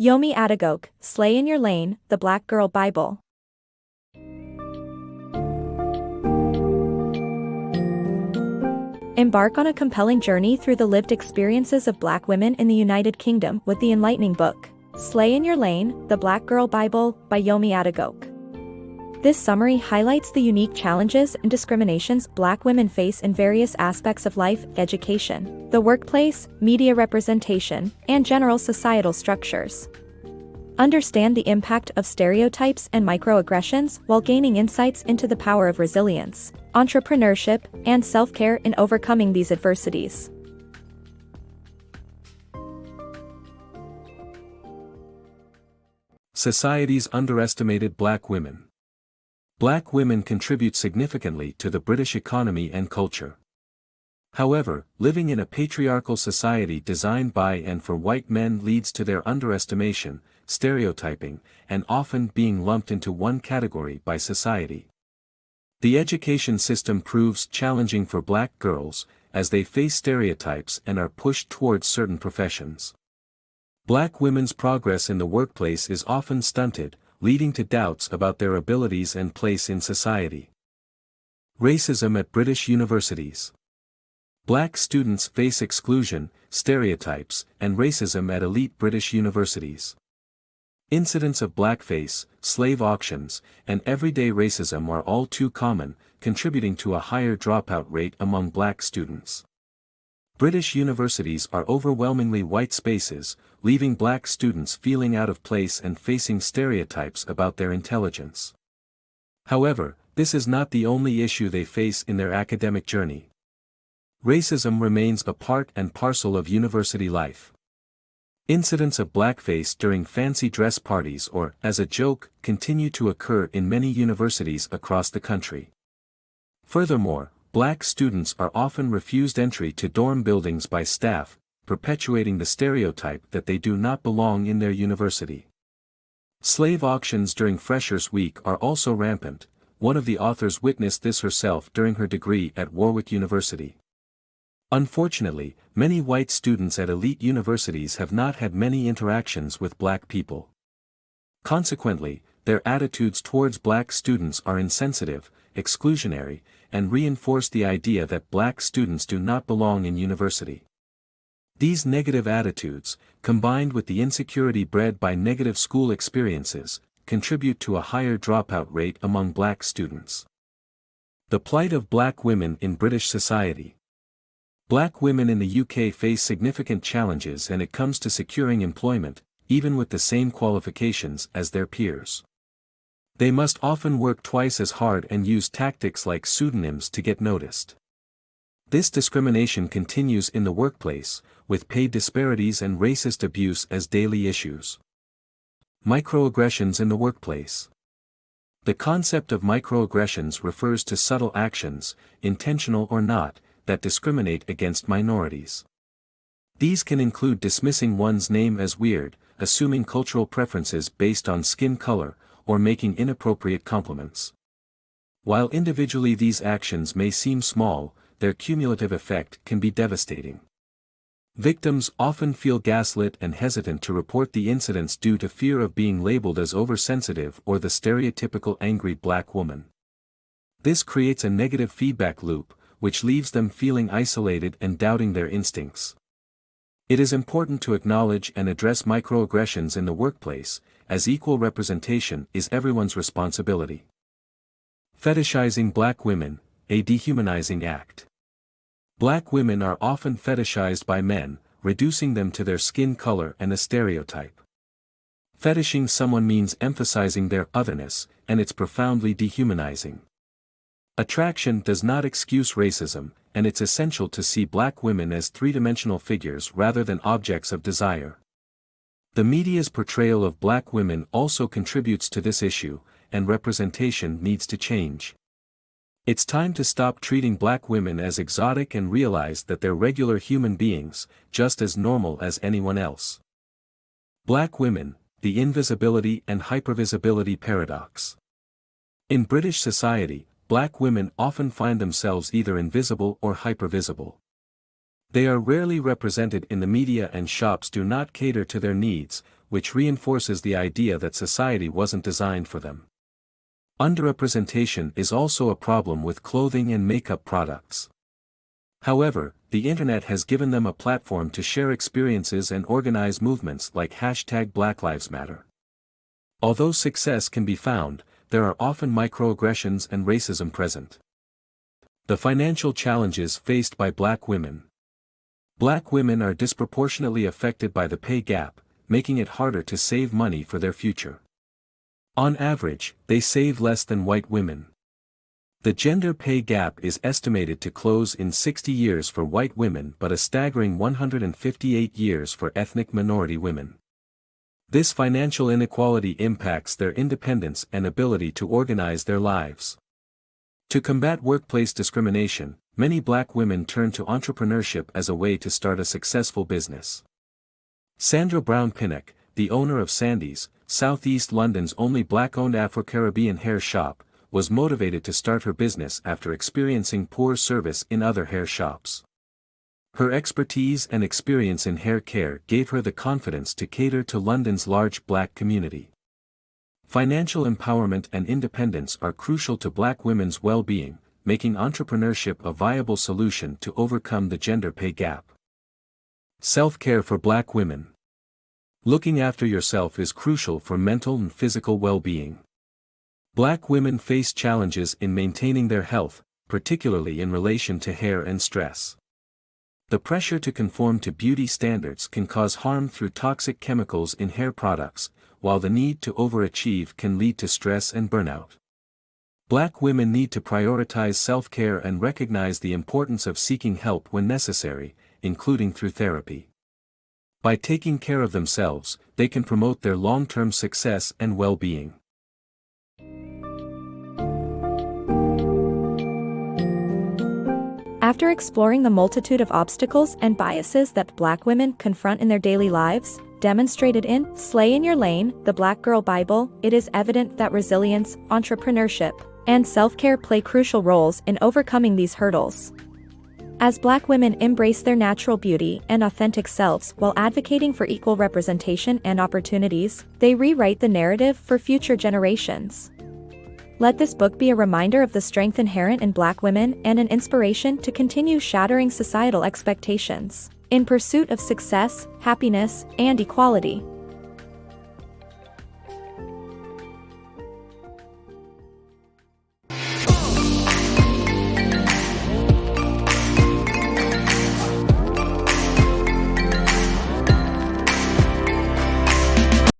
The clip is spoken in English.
Yomi Adegoke, Slay in Your Lane, The Black Girl Bible. Embark on a compelling journey through the lived experiences of Black women in the United Kingdom with the enlightening book, Slay in Your Lane, The Black Girl Bible, by Yomi Adegoke. This summary highlights the unique challenges and discriminations Black women face in various aspects of life, education, the workplace, media representation, and general societal structures. Understand the impact of stereotypes and microaggressions while gaining insights into the power of resilience, entrepreneurship, and self-care in overcoming these adversities. Society's underestimated Black women. Black women contribute significantly to the British economy and culture. However, living in a patriarchal society designed by and for white men leads to their underestimation, stereotyping, and often being lumped into one category by society. The education system proves challenging for Black girls, as they face stereotypes and are pushed towards certain professions. Black women's progress in the workplace is often stunted, leading to doubts about their abilities and place in society. Racism at British universities. Black students face exclusion, stereotypes, and racism at elite British universities. Incidents of blackface, slave auctions, and everyday racism are all too common, contributing to a higher dropout rate among Black students. British universities are overwhelmingly white spaces, leaving Black students feeling out of place and facing stereotypes about their intelligence. However, this is not the only issue they face in their academic journey. Racism remains a part and parcel of university life. Incidents of blackface during fancy dress parties or as a joke continue to occur in many universities across the country. Furthermore, Black students are often refused entry to dorm buildings by staff, perpetuating the stereotype that they do not belong in their university. Slave auctions during Freshers' Week are also rampant. One of the authors witnessed this herself during her degree at Warwick University. Unfortunately, many white students at elite universities have not had many interactions with Black people. Consequently, their attitudes towards Black students are insensitive, exclusionary, and reinforce the idea that Black students do not belong in university. These negative attitudes, combined with the insecurity bred by negative school experiences, contribute to a higher dropout rate among Black students. The plight of Black women in British society. Black women in the UK face significant challenges when it comes to securing employment, even with the same qualifications as their peers. They must often work twice as hard and use tactics like pseudonyms to get noticed. This discrimination continues in the workplace, with pay disparities and racist abuse as daily issues. Microaggressions in the workplace. The concept of microaggressions refers to subtle actions, intentional or not, that discriminate against minorities. These can include dismissing one's name as weird, assuming cultural preferences based on skin color, or making inappropriate compliments. While individually these actions may seem small, their cumulative effect can be devastating. Victims often feel gaslit and hesitant to report the incidents due to fear of being labeled as oversensitive or the stereotypical angry Black woman. This creates a negative feedback loop, which leaves them feeling isolated and doubting their instincts. It is important to acknowledge and address microaggressions in the workplace, as equal representation is everyone's responsibility. Fetishizing Black women, a dehumanizing act. Black women are often fetishized by men, reducing them to their skin color and a stereotype. Fetishing someone means emphasizing their otherness, and it's profoundly dehumanizing. Attraction does not excuse racism, and it's essential to see Black women as three-dimensional figures rather than objects of desire. The media's portrayal of Black women also contributes to this issue, and representation needs to change. It's time to stop treating Black women as exotic and realize that they're regular human beings, just as normal as anyone else. Black women, the invisibility and hypervisibility paradox. In British society, Black women often find themselves either invisible or hypervisible. They are rarely represented in the media and shops do not cater to their needs, which reinforces the idea that society wasn't designed for them. Underrepresentation is also a problem with clothing and makeup products. However, the internet has given them a platform to share experiences and organize movements like #BlackLivesMatter. Although success can be found, there are often microaggressions and racism present. The financial challenges faced by Black women. Black women are disproportionately affected by the pay gap, making it harder to save money for their future. On average, they save less than white women. The gender pay gap is estimated to close in 60 years for white women but a staggering 158 years for ethnic minority women. This financial inequality impacts their independence and ability to organize their lives. To combat workplace discrimination, many Black women turn to entrepreneurship as a way to start a successful business. Sandra Brown Pinnock, the owner of Sandy's, Southeast London's only Black-owned Afro-Caribbean hair shop, was motivated to start her business after experiencing poor service in other hair shops. Her expertise and experience in hair care gave her the confidence to cater to London's large Black community. Financial empowerment and independence are crucial to Black women's well-being, making entrepreneurship a viable solution to overcome the gender pay gap. Self-care for Black women. Looking after yourself is crucial for mental and physical well-being. Black women face challenges in maintaining their health, particularly in relation to hair and stress. The pressure to conform to beauty standards can cause harm through toxic chemicals in hair products, while the need to overachieve can lead to stress and burnout. Black women need to prioritize self-care and recognize the importance of seeking help when necessary, including through therapy. By taking care of themselves, they can promote their long-term success and well-being. After exploring the multitude of obstacles and biases that Black women confront in their daily lives, demonstrated in Slay in Your Lane, the Black Girl Bible, it is evident that resilience, entrepreneurship, and self-care play crucial roles in overcoming these hurdles. As Black women embrace their natural beauty and authentic selves while advocating for equal representation and opportunities, they rewrite the narrative for future generations. Let this book be a reminder of the strength inherent in Black women and an inspiration to continue shattering societal expectations in pursuit of success, happiness, and equality.